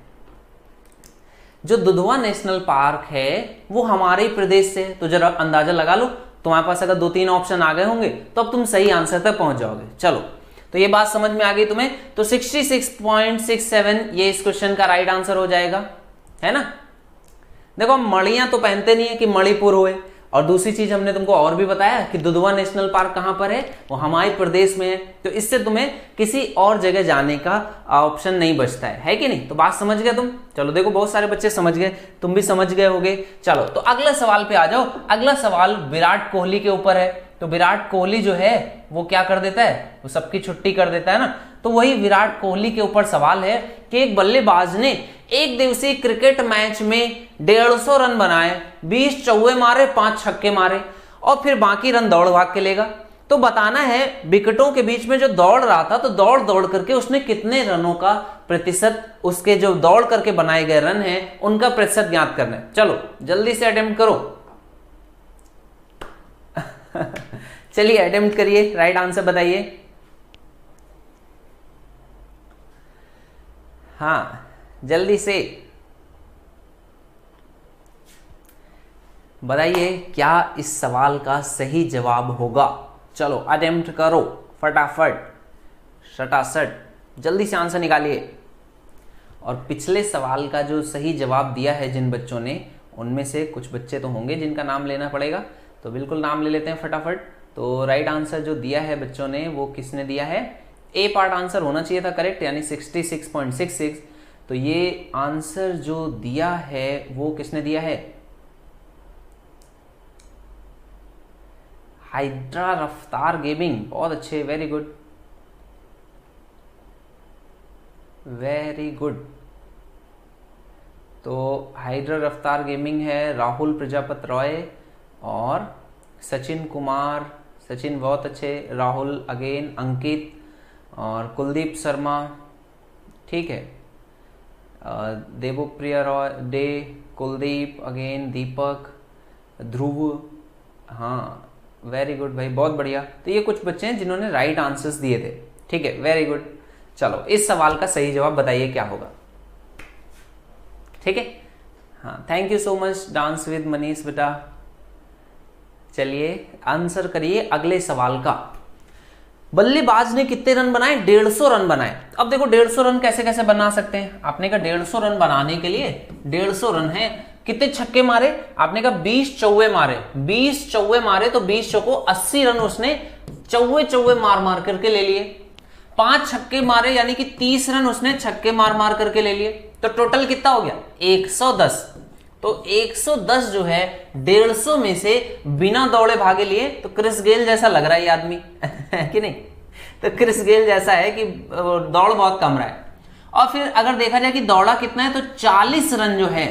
जो दुधवा नेशनल पार्क है वो हमारे प्रदेश से है। तो जरा अंदाजा लगा लो, तुम्हारे पास अगर 2-3 ऑप्शन आ गए होंगे तो अब तुम सही आंसर तक पहुंच जाओगे। चलो तो ये बात समझ में आ गई तुम्हें। तो 66.67 ये इस क्वेश्चन का राइट आंसर हो जाएगा, है ना। देखो मणियां तो पहनते नहीं है कि मणिपुर हुए। और दूसरी चीज हमने तुमको और भी बताया कि दुधवा नेशनल पार्क कहां पर है, वो हमारे प्रदेश में है। तो इससे तुम्हें किसी और जगह जाने का ऑप्शन नहीं बचता है कि नहीं। तो बात समझ गए तुम। चलो देखो बहुत सारे बच्चे समझ गए, तुम भी समझ गए होगे। चलो तो अगला सवाल पे आ जाओ। अगला सवाल विराट कोहली के ऊपर है। तो विराट कोहली जो है वो क्या कर देता है, वो सबकी छुट्टी कर देता है ना। तो वही विराट कोहली के ऊपर सवाल है कि एक बल्लेबाज ने एक दिवसीय क्रिकेट मैच में 150 रन बनाए, 20 चौके मारे, 5 छक्के मारे और फिर बाकी रन दौड़ भाग के लेगा। तो बताना है विकेटों के बीच में जो दौड़ रहा था, तो दौड़ दौड़ करके उसने कितने रनों का प्रतिशत, उसके जो दौड़ करके बनाए गए रन हैं उनका प्रतिशत ज्ञात करना है। चलो जल्दी से अटेम्प्ट करो चलिए अटेम्प्ट करिए, राइट आंसर बताइए। हाँ जल्दी से बताइए क्या इस सवाल का सही जवाब होगा। चलो अटेम्प्ट करो फटाफट, शटासट जल्दी से आंसर निकालिए। और पिछले सवाल का जो सही जवाब दिया है जिन बच्चों ने, उनमें से कुछ बच्चे तो होंगे जिनका नाम लेना पड़ेगा, तो बिल्कुल नाम ले लेते हैं फटाफट। तो राइट आंसर जो दिया है बच्चों ने वो किसने दिया है, ए पार्ट आंसर होना चाहिए था करेक्ट, यानी 66.66। तो ये आंसर जो दिया है वो किसने दिया है, हाइड्रा रफ्तार गेमिंग। बहुत अच्छे, वेरी गुड वेरी गुड। तो हाइड्रा रफ्तार गेमिंग है राहुल प्रजापत रॉय और सचिन कुमार। सचिन बहुत अच्छे, राहुल अगेन, अंकित और कुलदीप शर्मा, ठीक है, देवप्रिया रॉय डे, कुलदीप अगेन, दीपक, ध्रुव, हाँ वेरी गुड भाई, बहुत बढ़िया। तो ये कुछ बच्चे हैं जिन्होंने राइट आंसर्स दिए थे, ठीक है वेरी गुड। चलो इस सवाल का सही जवाब बताइए क्या होगा। ठीक है, हाँ, thank you so much dance with Manish बेटा। चलिए आंसर करिए अगले सवाल का। बल्लेबाज ने कितने रन बनाए? 150 रन बनाए। अब देखो 150 रन कैसे कैसे बना सकते हैं। आपने कहा 150 रन बनाने के लिए 150 रन है, कितने छक्के मारे? आपने कहा 20 चौवे मारे। 20 चौवे मारे तो 20 चौको 80 रन उसने चौवे चौवे मार मार करके ले लिए। 5 छक्के मारे यानी कि 30 रन उसने छक्के मार मार करके ले लिए। तो टोटल कितना हो गया? 110। तो 110 जो है 150 में से बिना दौड़े भागे लिए, तो क्रिस गेल जैसा लग रहा है ये आदमी कि नहीं? तो क्रिस गेल जैसा है कि दौड़ बहुत कम रहा है। और फिर अगर देखा जाए कि दौड़ा कितना है, तो 40 रन जो है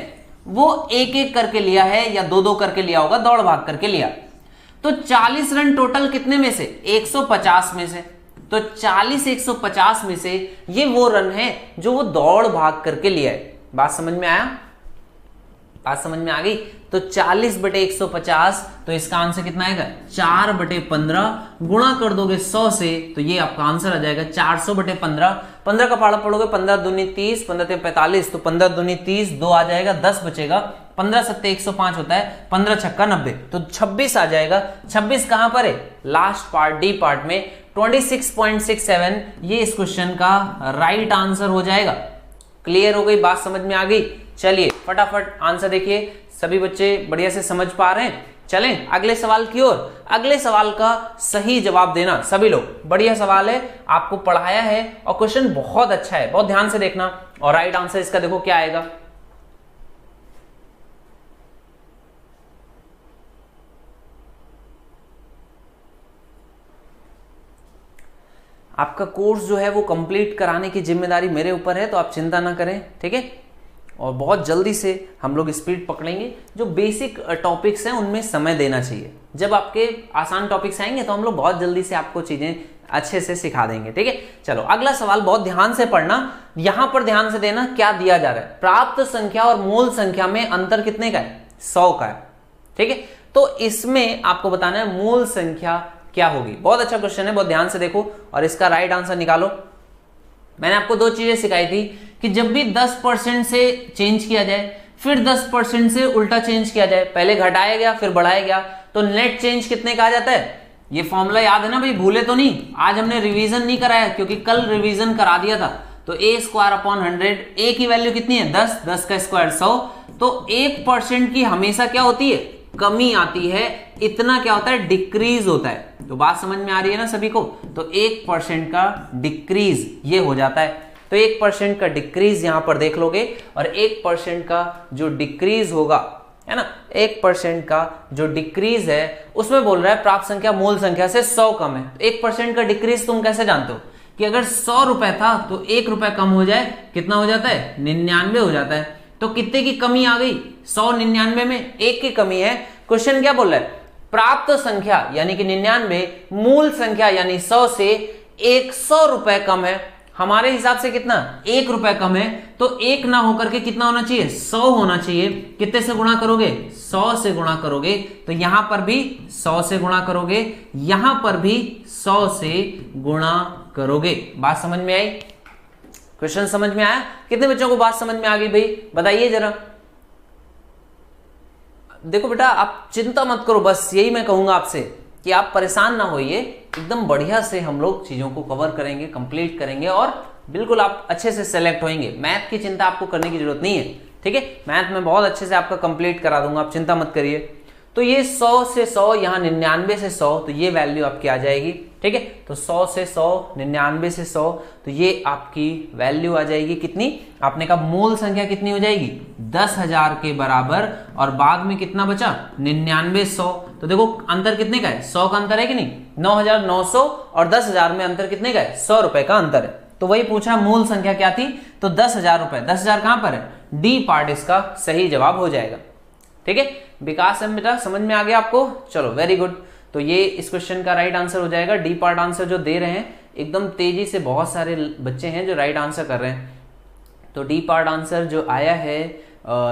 वो एक एक करके लिया है या दो दो करके लिया होगा, दौड़ भाग करके लिया। तो 40 रन टोटल कितने में से? 150 में से। तो 40 150 में से ये वो रन है जो वो दौड़ भाग करके लिया है। बात समझ में आया? बात समझ में आ गई? तो 40/150, तो इसका आंसर कितना आएगा? 4/15 गुणा कर दोगे 100 से, तो ये आपका आंसर आ जाएगा 400/15। 15 का पाड़ा पड़ोगे, 15 दूनी 30, 15 3 45, तो 15 दूनी 30, 2 आ जाएगा, 10 बचेगा। 15 7 105 होता है, 15 छक्का 90, तो 26 आ जाएगा। 26 कहां पर है? लास्ट पार्ट, डी पार्ट में 26.67, ये इस क्वेश्चन का राइट आंसर हो जाएगा। क्लियर हो गई बात? समझ में आ गई? चलिए फटाफट आंसर देखिए, सभी बच्चे बढ़िया से समझ पा रहे हैं। चलें अगले सवाल की ओर। अगले सवाल का सही जवाब देना सभी लोग। बढ़िया सवाल है, आपको पढ़ाया है और क्वेश्चन बहुत अच्छा है, बहुत ध्यान से देखना। और राइट आंसर इसका देखो क्या आएगा। आपका कोर्स जो है वो कंप्लीट कराने की जिम्मेदारी मेरे ऊपर है, तो आप चिंता ना करें, ठीक है। और बहुत जल्दी से हम लोग स्पीड पकड़ेंगे। जो बेसिक टॉपिक्स हैं उनमें समय देना चाहिए। जब आपके आसान टॉपिक्स आएंगे तो हम लोग बहुत जल्दी से आपको चीजें अच्छे से सिखा देंगे, ठीक है। चलो अगला सवाल बहुत ध्यान से पढ़ना, यहां पर ध्यान से देना क्या दिया जा रहा है। प्राप्त संख्या और मूल संख्या में अंतर कितने का है? 100 का है, ठीक है। तो इसमें आपको बताना है मूल संख्या क्या होगी। बहुत अच्छा क्वेश्चन है, बहुत ध्यान से देखो और इसका राइट आंसर निकालो। मैंने आपको दो चीजें सिखाई थी कि जब भी 10% से चेंज किया जाए, फिर 10% से उल्टा चेंज किया जाए, पहले घटाया गया फिर बढ़ाया गया, तो नेट चेंज कितने का आ जाता है। ये फॉर्मूला याद है ना भाई, भूले तो नहीं। आज हमने रिवीजन नहीं कराया क्योंकि कल रिवीजन करा दिया था। तो a² 100, a की वैल्यू कितनी है? 10, 10 का स्क्वायर 100। तो 1% की हमेशा क्या होती है? कमी आती है। इतना क्या होता है? डिक्रीज होता है। तो बात समझ में आ रही है ना सभी को? तो 1% का डिक्रीज ये हो जाता है। तो 1% का डिक्रीज यहां पर देख लोगे, और 1% का जो डिक्रीज होगा, है ना, 1% का जो डिक्रीज है उसमें बोल रहा है प्राप्त संख्या मूल संख्या से 100 कम है। तो 1% का डिक्रीज तुम कैसे जानते हो? कि अगर 100 रुपए था तो 1 रुपए कम हो जाए, कितना हो जाता है? 99 हो जाता है। तो कितने की कमी आ गई? 100 99 में 1 की कमी है। क्वेश्चन क्या बोल रहा है? प्राप्त संख्या यानी कि 99 मूल संख्या यानी 100 से 100 रुपए कम है। हमारे हिसाब से कितना? 1 रुपए कम है। तो 1 ना होकर के कितना होना चाहिए? 100 होना चाहिए। कितने से गुणा करोगे? 100 से गुणा करोगे। तो यहां पर भी 100 से गुणा करोगे, यहां पर भी 100 से गुणा करोगे। बात समझ में आई? क्वेश्चन समझ में आया? कितने बच्चों को बात समझ में आ गई भाई? बताइए जरा। देखो बेटा, आप चिंता मत करो, बस यही मैं कहूंगा आपसे कि आप परेशान ना होइए। एकदम बढ़िया से हम लोग चीजों को कवर करेंगे, कंप्लीट करेंगे और बिल्कुल आप अच्छे से सेलेक्ट होंगे। मैथ की चिंता आपको करने की जरूरत नहीं है, ठीक है। मैथ में बहुत अच्छे से आपका कंप्लीट करा दूंगा, आप चिंता मत करिए। तो ये 100 से 100, यहाँ 99 से 100, तो ये वैल्यू आपकी आ जाएगी, ठीक है। तो 100 से 100, 99 से 100, तो ये आपकी वैल्यू आ जाएगी कितनी? आपने कहा मूल संख्या कितनी हो जाएगी? 10,000 के बराबर। और बाद में कितना बचा? 99 100। तो देखो अंतर कितने का है? 100 का अंतर है कि नहीं? 9,900 और 10,000 में अंतर कितने का है? 100 रुपए का अंतर है। तो वही पूछा मूल संख्या क्या थी, तो 10,000 रुपए। 10,000 कहां पर है? डी पार्ट इसका सही जवाब हो जाएगा, ठीक है। विकास है बेटा, समझ में आ गया आपको? चलो वेरी गुड। तो ये इस क्वेश्चन का राइट आंसर हो जाएगा। डी पार्ट आंसर जो दे रहे हैं एकदम तेजी से, बहुत सारे बच्चे हैं जो राइट आंसर कर रहे हैं। तो डी पार्ट आंसर जो आया है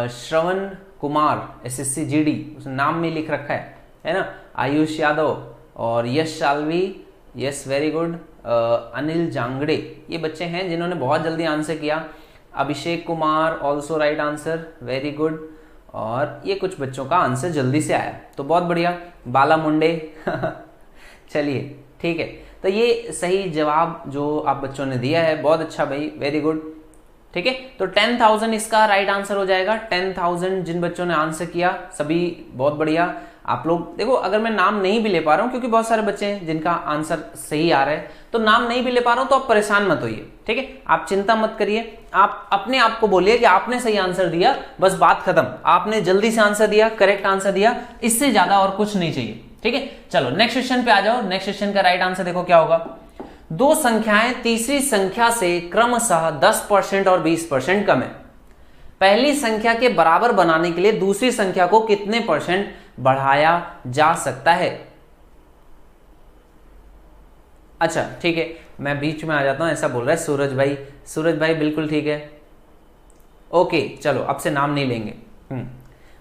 श्रवण कुमार SSC GD, उस नाम में लिख रखा है ना, आयुष यादव और Yash Shalvi, yes very good. Anil Jangde, ये बच्चे हैं जिन्होंने बहुत जल्दी आंसर किया। Abhishek Kumar also right answer, very good. और ये कुछ बच्चों का आंसर जल्दी से आया, तो बहुत बढ़िया। बाला मुंडे चलिए ठीक है, तो ये सही जवाब जो आप बच्चों ने दिया है, बहुत अच्छा भाई, वेरी गुड। ठीक है, तो 10,000 इसका राइट आंसर हो जाएगा। 10,000 जिन बच्चों ने आंसर किया, सभी बहुत बढ़िया। आप लोग देखो, अगर मैं नाम नहीं भी ले पा रहा हूं, क्योंकि बहुत सारे बच्चे हैं जिनका आंसर सही आ रहा है, तो नाम नहीं भी ले पा रहा हूं तो आप परेशान मत होइए। ठीक है, आप चिंता मत करिए, आप अपने आप को बोलिए कि आपने सही आंसर दिया, बस बात खत्म। आपने जल्दी से आंसर दिया, करेक्ट आंसर दिया, इससे ज्यादा और कुछ नहीं चाहिए। ठीक है, चलो नेक्स्ट क्वेश्चन पे आ जाओ। नेक्स्ट क्वेश्चन का राइट आंसर देखो क्या होगा। दो संख्याएं तीसरी संख्या से क्रमशः 10% और 20% कम है। पहली संख्या के बराबर बनाने के लिए दूसरी संख्या को कितने परसेंट बढ़ाया जा सकता है? अच्छा ठीक है, मैं बीच में आ जाता हूं, ऐसा बोल रहा है सूरज भाई। सूरज भाई बिल्कुल ठीक है, ओके चलो अब से नाम नहीं लेंगे।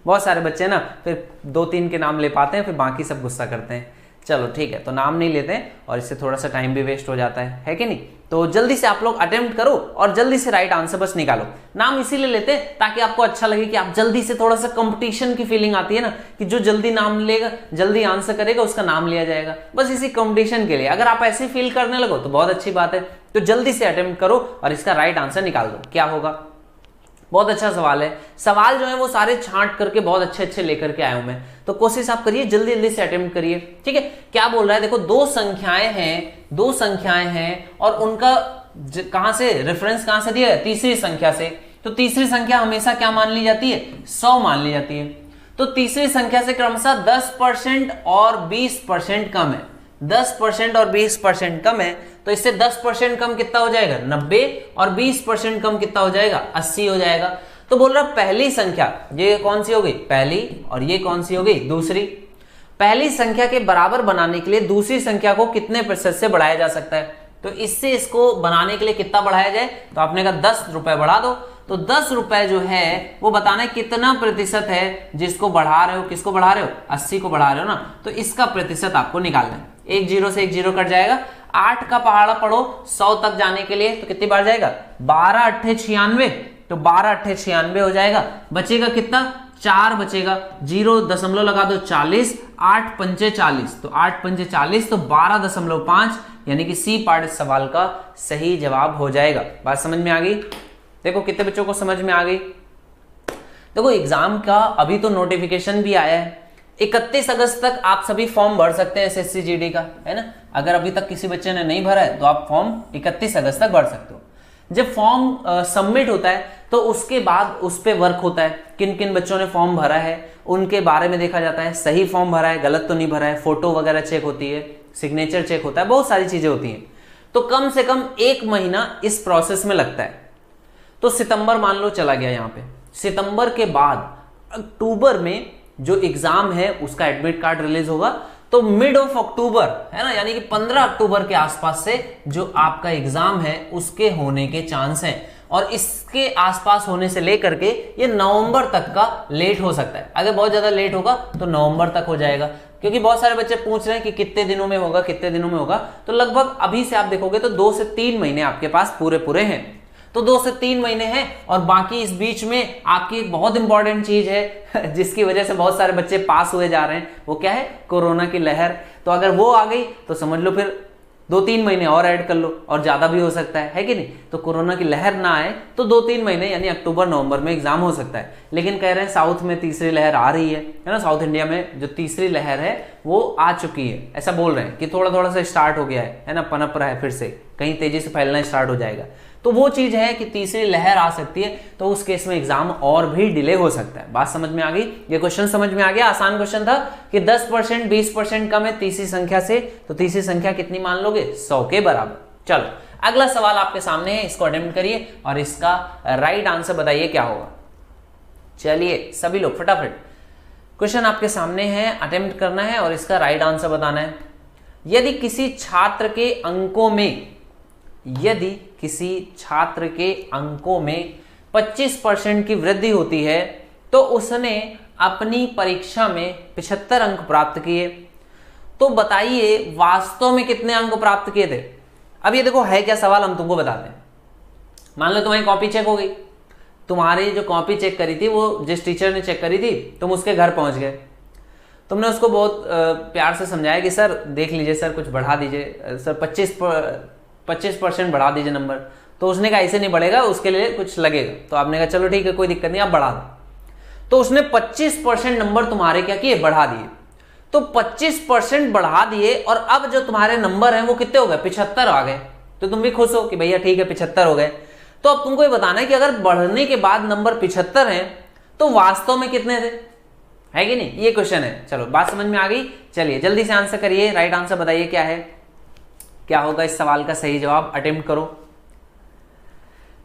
बहुत सारे बच्चे ना फिर 2-3 के नाम ले पाते हैं, फिर बाकी सब गुस्सा करते हैं। चलो ठीक है, तो नाम नहीं लेते हैं और इससे थोड़ा सा टाइम भी वेस्ट हो जाता है कि नहीं। तो जल्दी से आप लोग अटेम्प्ट करो और जल्दी से राइट आंसर बस निकालो। नाम इसीलिए लेते हैं ताकि आपको अच्छा लगे कि आप जल्दी से, थोड़ा सा कंपटीशन की फीलिंग आती है ना, कि जो जल्दी नाम लेगा, जल्दी आंसर करेगा, उसका नाम लिया जाएगा, बस इसी कंपटीशन के लिए। अगर आप ऐसे फील करने लगो तो बहुत अच्छी बात है। तो जल्दी से अटेम्प्ट करो और इसका राइट आंसर निकाल दो। क्या होगा? बहुत अच्छा सवाल है। सवाल जो है वो सारे छांट करके बहुत अच्छे अच्छे लेकर के आया हूं मैं, तो कोशिश आप करिए, जल्दी जल्दी से अटेम्प्ट करिए। ठीक है, क्या बोल रहा है देखो, दो संख्याएं हैं और उनका कहां से रेफरेंस कहां से दिया है? तीसरी संख्या से। तो तीसरी संख्या हमेशा क्या मान ली जाती है? 100 मान ली जाती है। तो तीसरी संख्या से क्रमशः 10% और 20% कम है। 10% और 20% कम है, तो इससे 10% कम कितना हो जाएगा? 90, और 20% कम कितना हो जाएगा? 80 हो जाएगा। तो बोल रहा पहली संख्या, ये कौन सी हो गई? पहली, और ये कौन सी हो गई? दूसरी। पहली संख्या के बराबर बनाने के लिए दूसरी संख्या को कितने प्रतिशत से बढ़ाया जा सकता है? तो इससे इसको बनाने के लिए कितना बढ़ाया जाए? तो आपने कहा 10 रुपए बढ़ा दो। तो 10 रुपए जो है वो बताना है कितना प्रतिशत है जिसको बढ़ा रहे हो। किसको बढ़ा रहे हो? 80 को बढ़ा रहे हो ना, तो इसका प्रतिशत आपको निकालना है। एक जीरो से एक जीरो कट जाएगा। 8 का पहाड़ा पढ़ो 100 तक जाने के लिए, तो कितनी बार जाएगा? 12 अट्ठे 96, तो 12 अट्ठे 96 हो जाएगा। बचेगा कितना? 4 बचेगा। 0 दशमलव लगा दो 40, 8 पंचे 40, तो 8 पंचे 40, तो 12.5, यानी कि सी पार्ट इस सवाल का सही जवाब हो जाएगा। बात समझ में आ गई? देखो कितने बच्चों को समझ में आ गई। देखो एग्जाम का अभी तो नोटिफिकेशन भी आया है, 31 अगस्त तक आप सभी फॉर्म भर सकते हैं एसएससी जीडी का, है ना। अगर अभी तक किसी बच्चे ने नहीं भरा है तो आप फॉर्म 31 अगस्त तक भर सकते हो। जब फॉर्म सबमिट होता है तो उसके बाद उस पर वर्क होता है, किन किन बच्चों ने फॉर्म भरा है उनके बारे में देखा जाता है, सही फॉर्म भरा है, गलत तो नहीं भरा है, फोटो वगैरह चेक होती है, सिग्नेचर चेक होता है, बहुत सारी चीजें होती हैं। तो कम से कम 1 महीना इस प्रोसेस में लगता है। तो सितंबर मान लो चला गया यहाँ पे, सितंबर के बाद अक्टूबर में जो एग्जाम है उसका एडमिट कार्ड रिलीज होगा, तो मिड ऑफ अक्टूबर, है ना, यानी कि 15 अक्टूबर के आसपास से जो आपका एग्जाम है उसके होने के चांस हैं। और इसके आसपास होने से लेकर के ये नवंबर तक का लेट हो सकता है। अगर बहुत ज्यादा लेट होगा तो नवंबर तक हो जाएगा, क्योंकि बहुत सारे बच्चे पूछ रहे हैं कि कितने दिनों में होगा, कितने दिनों में होगा। तो लगभग अभी से आप देखोगे तो 2 से 3 महीने आपके पास पूरे हैं। तो 2 से 3 महीने हैं, और बाकी इस बीच में आपकी एक बहुत इंपॉर्टेंट चीज है जिसकी वजह से बहुत सारे बच्चे पास हुए जा रहे हैं, वो क्या है? कोरोना की लहर। तो अगर वो आ गई तो समझ लो फिर 2-3 महीने और ऐड कर लो, और ज्यादा भी हो सकता है कि नहीं। तो कोरोना की लहर ना आए तो 2-3 महीने यानी अक्टूबर नवंबर में एग्जाम हो सकता है। लेकिन कह रहे हैं साउथ में तीसरी लहर आ रही है ना, साउथ इंडिया में जो तीसरी लहर है वो आ चुकी है, ऐसा बोल रहे हैं कि थोड़ा थोड़ा सा स्टार्ट हो गया है ना, पनप रहा है, फिर से कहीं तेजी से फैलना स्टार्ट हो जाएगा। तो वो चीज है कि तीसरी लहर आ सकती है, तो उस केस में एग्जाम और भी डिले हो सकता है। बात समझ में आ गई? ये क्वेश्चन समझ में आ गया? आसान क्वेश्चन था कि 10% 20% कम है तीसरी संख्या से, तो तीसरी संख्या कितनी मान लोगे? 100 के बराबर। चलो अगला सवाल आपके सामने है, इसको अटेम्प्ट करिए और इसका राइट आंसर बताइए क्या होगा। चलिए सभी लोग फटाफट, क्वेश्चन आपके सामने है, अटेम्प्ट करना है और इसका राइट आंसर बताना है। यदि किसी छात्र के अंकों में 25% की वृद्धि होती है तो उसने अपनी परीक्षा में 75 अंक प्राप्त किए। तो बताइए वास्तव में कितने अंक प्राप्त किए थे? अब ये देखो है क्या सवाल, हम तुमको बताते हैं। मान लो तुम्हारी कॉपी चेक हो गई, तुम्हारी जो कॉपी चेक करी थी वो जिस टीचर ने चेक करी थी, तुम उसके घर पहुंच गए, तुमने उसको बहुत प्यार से समझाया कि सर देख लीजिए सर, कुछ बढ़ा दीजिए सर, 25% बढ़ा दीजिए नंबर। तो उसने कहा ऐसे नहीं बढ़ेगा, उसके लिए कुछ लगेगा। तो आपने कहा चलो ठीक है कोई दिक्कत नहीं, आप बढ़ा दो। तो उसने 25% नंबर तुम्हारे क्या किए, बढ़ा दिए। तो 25% बढ़ा दिए और अब जो तुम्हारे नंबर हैं वो कितने हो गए, 75 आ गए। तो तुम भी खुश हो कि भैया ठीक है 75 हो गए। तो अब तुमको ये बताना है कि अगर बढ़ने के बाद नंबर 75 हैं तो वास्तव में कितने थे, है कि नहीं, ये क्वेश्चन है। चलो बात समझ में आ गई, चलिए जल्दी से आंसर करिए, राइट आंसर बताइए क्या है, क्या होगा इस सवाल का सही जवाब, अटेम्प्ट करो।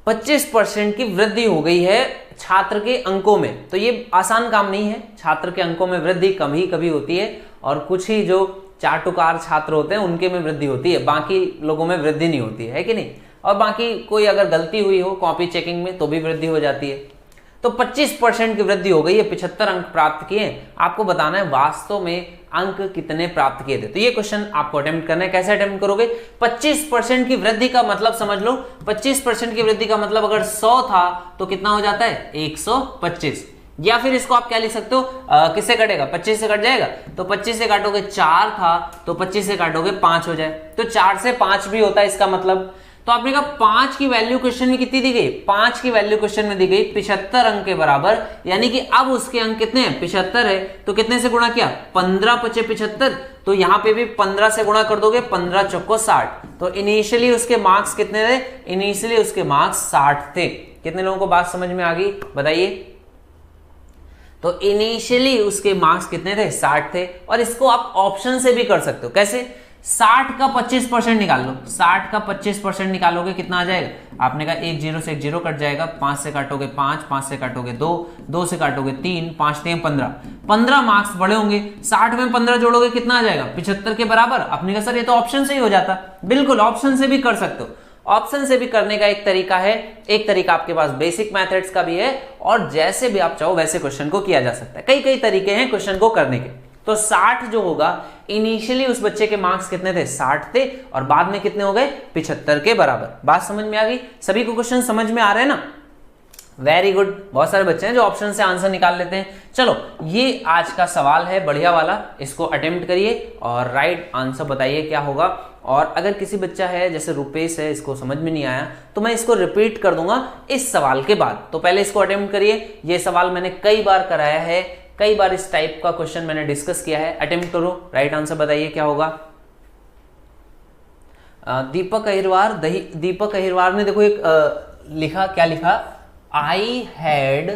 25% की वृद्धि हो गई है छात्र के अंकों में। तो ये आसान काम नहीं है, छात्र के अंकों में वृद्धि कभी कभी होती है और कुछ ही जो चाटुकार छात्र होते हैं उनके में वृद्धि होती है, बाकी लोगों में वृद्धि नहीं होती है कि नहीं। और बाकी कोई अगर गलती हुई हो कॉपी चेकिंग में तो भी वृद्धि हो जाती है। तो 25% की वृद्धि हो गई है, 75 अंक प्राप्त किए। आपको बताना है वास्तव में अंक कितने प्राप्त किए थे। तो ये क्वेश्चन आपको अटेम्प्ट करना है। कैसे अटेम्प्ट करोगे, 25% की वृद्धि का मतलब समझ लो, 25% की वृद्धि का मतलब अगर 100 था तो कितना हो जाता है, 125। या फिर इसको आप क्या लिख सकते हो, किससे कटेगा, 25 से कट जाएगा। तो 25 से काटोगे 4 था तो 25 से काटोगे 5 हो जाए, तो 4 से 5 भी होता है इसका मतलब। तो आपने कहा 5 की वैल्यू क्वेश्चन में कितनी दी गई, 5 की वैल्यू क्वेश्चन में दी गई 75 अंक के बराबर, यानी कि अब उसके अंक कितने हैं, 75 है। तो कितने से गुणा किया, 15 × 75। तो यहां पे भी 15 से गुणा कर दोगे, 15 चौको 60। तो इनिशियली उसके मार्क्स कितने थे, इनिशियली उसके मार्क्स 60 थे। कितने लोगों को बात समझ में आ गई बताइए। तो इनिशियली उसके मार्क्स कितने थे, 60 थे। और इसको आप ऑप्शन से भी कर सकते हो, कैसे, 60 का 25% निकाल लो, 60 का 25% निकालोगे कितना आ जाएगा, आपने कहा 1 0 से 1 0 कट जाएगा, 5 से काटोगे 5, 5 से काटोगे 2, 2 से काटोगे 3, 5 3 15, 15 मार्क्स बड़े होंगे। 60 में 15 जोड़ोगे कितना आ जाएगा, 75 के बराबर। आपने कहा सर ये तो ऑप्शन से ही हो जाता, बिल्कुल ऑप्शन से भी कर सकते हो। ऑप्शन से भी करने का एक तरीका है, एक तरीका आपके पास बेसिक मेथड्स का भी है, और जैसे भी आप चाहो वैसे क्वेश्चन को किया जा सकता है। कई कई तरीके हैं क्वेश्चन को करने के। तो 60 जो होगा, इनिशियली उस बच्चे के मार्क्स कितने थे, 60 थे, और बाद में कितने हो गए, 75 के बराबर। बात समझ में आ गई, सभी को क्वेश्चन समझ में आ रहे हैं ना, वेरी गुड। बहुत सारे बच्चे हैं जो ऑप्शन से आंसर निकाल लेते हैं। चलो ये आज का सवाल है बढ़िया वाला, इसको अटेम्प्ट करिए और राइट आंसर बताइए क्या होगा। और अगर किसी बच्चा है जैसे रुपेश है, इसको समझ में नहीं आया तो मैं इसको रिपीट कर दूंगा इस सवाल के बाद। तो पहले इसको अटेम्प्ट करिए, ये सवाल मैंने कई बार कराया है, कई बार इस टाइप का क्वेश्चन मैंने डिस्कस किया है। अटेम्प्ट करो, राइट आंसर बताइए क्या होगा। दीपक अहिरवार ने देखो एक लिखा, क्या लिखा, आई हैड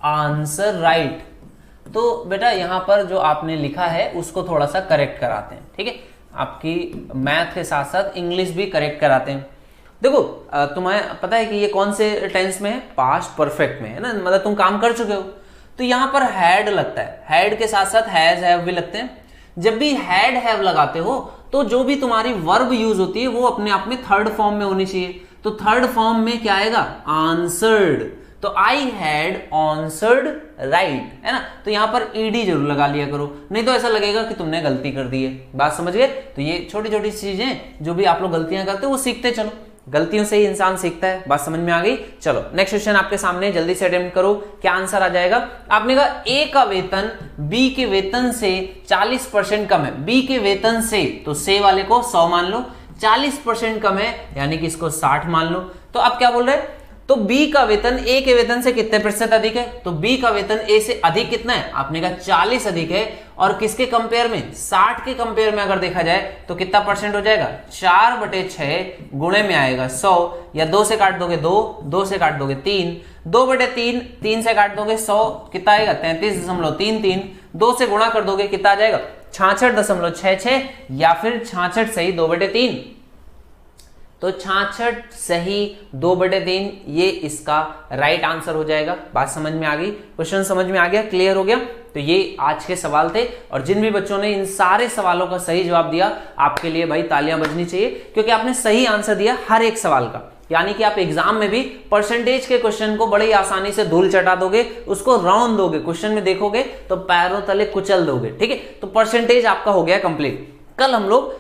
आंसर राइट। तो बेटा यहां पर जो आपने लिखा है उसको थोड़ा सा करेक्ट कराते हैं, ठीक है। आपकी मैथ के साथ साथ इंग्लिश भी करेक्ट कराते हैं। देखो तुम्हें पता है कि ये कौन से टेंस में है, पास्ट परफेक्ट में है ना, मतलब तुम काम कर चुके हो। तो यहां पर हैड लगता है, हैड के साथ साथ हैज हैव भी लगते हैं। जब भी हैड हैव लगाते हो तो जो भी तुम्हारी वर्ब यूज होती है वो अपने आप में थर्ड फॉर्म में होनी चाहिए। तो थर्ड फॉर्म में क्या आएगा, आंसर्ड। तो आई हैड आंसर्ड राइट, है ना। तो यहां पर ईडी जरूर लगा लिया करो, नहीं तो ऐसा लगेगा कि तुमने गलती कर दी है। बात समझ गए। तो ये छोटी छोटी चीजें जो भी आप लोग गलतियां करते हो वो सीखते चलो, गलतियों से ही इंसान सीखता है। बात समझ में आ गई। चलो नेक्स्ट क्वेश्चन आपके सामने, जल्दी से अटेम्प्ट करो, क्या आंसर आ जाएगा। आपने कहा ए का वेतन बी के वेतन से 40% कम है। बी के वेतन से, तो से वाले को 100 मान लो, 40% कम है यानी कि इसको 60 मान लो। तो आप क्या बोल रहे हैं, तो बी का वेतन ए के वेतन से कितने प्रतिशत अधिक है, तो बी का वेतन ए से अधिक कितना है, आपने कहा 40 अधिक है। और किसके कंपेयर में, 60 के कंपेयर में अगर देखा जाए तो कितना परसेंट हो जाएगा, 4/6 गुणे में आएगा 100, या 2 से काट दोगे 2, 2 से काट दोगे 3, 2/3, 3 से काट दोगे 100, कितना आएगा 33.33, 2 से गुणा कर दोगे कितना आ जाएगा 66.66, या फिर 66 सही 2/3। तो 66 सही 2/3 ये इसका राइट आंसर हो जाएगा। बात समझ में आ गई, क्वेश्चन समझ में आ गया, क्लियर हो गया। तो ये आज के सवाल थे, और जिन भी बच्चों ने इन सारे सवालों का सही जवाब दिया आपके लिए भाई तालियां बजनी चाहिए, क्योंकि आपने सही आंसर दिया हर एक सवाल का। यानी कि आप एग्जाम में भी परसेंटेज के क्वेश्चन को बड़ी आसानी से धूल चटा दोगे, उसको राउंड दोगे, क्वेश्चन में देखोगे तो पैरों तले कुचल दोगे, ठीक है। तो परसेंटेज आपका हो गया कंप्लीट। कल हम लोग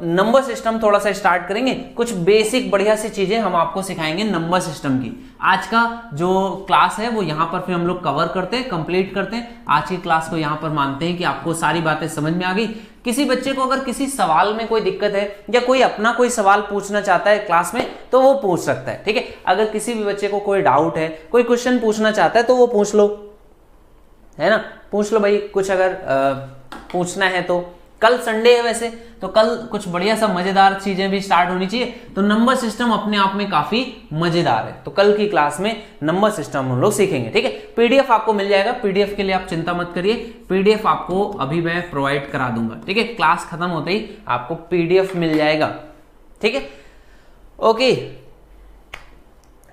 नंबर सिस्टम थोड़ा सा स्टार्ट करेंगे, कुछ बेसिक बढ़िया सी चीजें हम आपको सिखाएंगे नंबर सिस्टम की। आज का जो क्लास है वो यहाँ पर फिर हम लोग कवर करते हैं, कंप्लीट करते हैं। आज की क्लास को यहाँ पर मानते हैं कि आपको सारी बातें समझ में आ गई। किसी बच्चे को अगर किसी सवाल में कोई दिक्कत है या कोई अपना कोई सवाल पूछना चाहता है क्लास में तो वो पूछ सकता है, ठीक है। अगर किसी भी बच्चे को कोई डाउट है, कोई क्वेश्चन पूछना चाहता है तो वो पूछ लो, है ना, पूछ लो भाई कुछ अगर पूछना है तो। कल संडे है वैसे, तो कल कुछ बढ़िया सा मजेदार चीजें भी स्टार्ट होनी चाहिए। तो नंबर सिस्टम अपने आप में काफी मजेदार है, तो कल की क्लास में नंबर सिस्टम हम लोग सीखेंगे, ठीक है। पीडीएफ आपको मिल जाएगा, पीडीएफ के लिए आप चिंता मत करिए, पीडीएफ आपको अभी मैं प्रोवाइड करा दूंगा, ठीक है। क्लास खत्म होते ही आपको पीडीएफ मिल जाएगा, ठीक है। ओके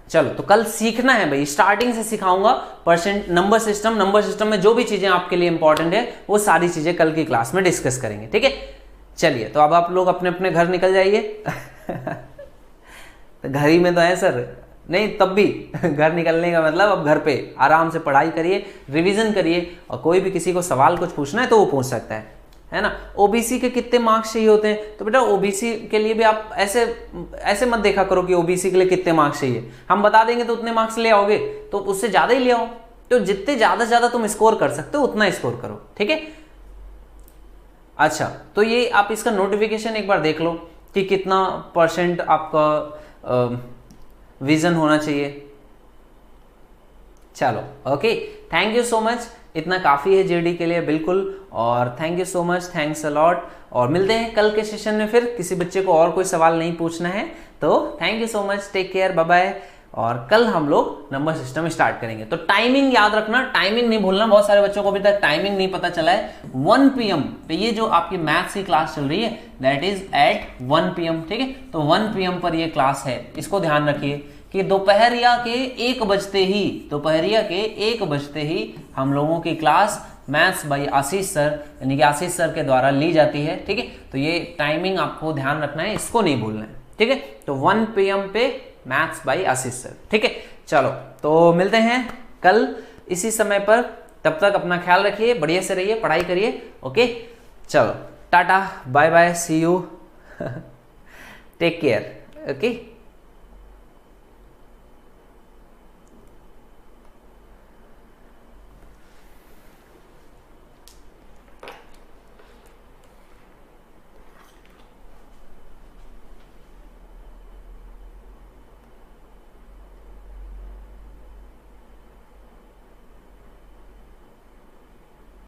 चलो, तो कल सीखना है भाई, स्टार्टिंग से सिखाऊंगा परसेंट नंबर सिस्टम में जो भी चीजें आपके लिए इंपॉर्टेंट है वो सारी चीजें कल की क्लास में डिस्कस करेंगे, ठीक है। चलिए, तो अब आप लोग अपने अपने घर निकल जाइए। तो घर ही में तो है सर, नहीं तब भी घर निकलने का मतलब अब घर पे आराम से पढ़ाई करिए, रिवीजन करिए, और कोई भी किसी को सवाल कुछ पूछना है तो वो पूछ सकता है ना। ओबीसी के कितने मार्क्स चाहिए होते हैं, तो बेटा ओबीसी के लिए भी आप ऐसे मत देखा करो कि ओबीसी के लिए कितने मार्क्स चाहिए, हम बता देंगे तो उतने मार्क्स ले आओगे, तो उससे ज्यादा ही ले आओ। तो जितने ज्यादा तुम स्कोर कर सकते हो उतना स्कोर करो, ठीक है। अच्छा, तो ये आप इसका नोटिफिकेशन एक बार देख लो कि कितना परसेंट आपका विजन होना चाहिए। चलो okay, thank you so much, इतना काफ़ी है जेडी के लिए, बिल्कुल। और thank you so much, thanks a lot. और मिलते हैं कल के सेशन में, फिर किसी बच्चे को और कोई सवाल नहीं पूछना है तो thank you so much, take care, bye bye. और कल हम लोग नंबर सिस्टम स्टार्ट करेंगे। तो टाइमिंग याद रखना, टाइमिंग नहीं भूलना, बहुत सारे बच्चों को अभी तक टाइमिंग नहीं पता चला है। 1 PM पे ये जो आपकी मैथ्स की क्लास चल रही है दैट इज एट 1 PM, ठीक है। तो 1 PM पर ये क्लास है, इसको ध्यान रखिए कि दोपहरिया के 1 बजते ही हम लोगों की class maths by Ashish sir, यानी कि आशीष सर के द्वारा ली जाती है, ठीक है। तो ये टाइमिंग आपको ध्यान रखना है, इसको नहीं भूलना है, ठीक है। तो 1 PM पे मैथ्स बाय आशीष सर, ठीक है। चलो, तो मिलते हैं कल इसी समय पर, तब तक अपना ख्याल रखिए, बढ़िया से रहिए, पढ़ाई करिए, ओके। चलो tata bye bye, see you, take care, okay.